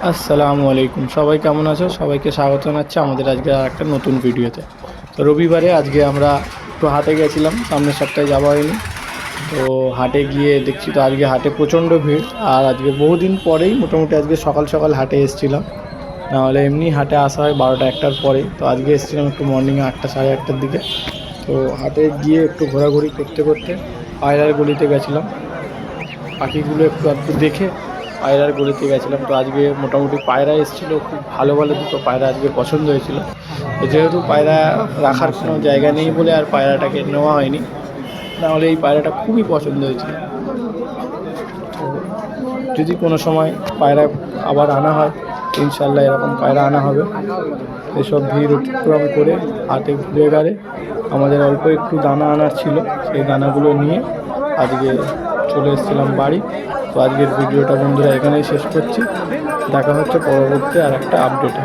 আসসালামু আলাইকুম, সবাই কেমন আছো? সবাইকে স্বাগত জানাচ্ছি আমাদের আজকে আর একটা নতুন ভিডিওতে। তো রবিবারে আজকে আমরা একটু হাটে গেছিলাম, সামনের সপ্তাহে যাওয়া হয়নি। তো হাটে গিয়ে দেখছি তো আজকে হাটে প্রচণ্ড ভিড়। আর আজকে বহুদিন পরেই মোটামুটি আজকে সকাল সকাল হাটে এসেছিলাম, নাহলে এমনি হাটে আসা হয় 12টা 1টার পরেই। তো আজকে এসেছিলাম একটু মর্নিংয়ে 8টা 8:30টার দিকে। তো হাটে গিয়ে একটু ঘোরাঘুরি করতে করতে পায়রার গলিতে গেছিলাম, পাখিগুলো একটু আধটু দেখে পায়রার গলিতে গেছিলাম। তো আজকে মোটামুটি পায়রা এসেছিলো, খুব ভালো ভালো দুটো পায়রা আজকে পছন্দ হয়েছিল। তো যেহেতু পায়রা রাখার কোনো জায়গা নেই বলে আর পায়রাটাকে নেওয়া হয়নি, নাহলে এই পায়রাটা খুবই পছন্দ হয়েছিল। তো যদি কোনো সময় পায়রা আবার আনা হয়, ইনশাল্লাহ এরকম পায়রা আনা হবে। এসব ভিড় অতিক্রম করে হাটে ঘুরে গেলে আমাদের অল্প একটু দানা আনার ছিল, সেই দানাগুলো নিয়ে আজকে চলে এসেছিলাম বাড়ি। তো আজকের ভিডিওটা বন্ধুরা এখানেই শেষ করছি। দেখা হচ্ছে পরবর্তী আর একটা আপডেটে।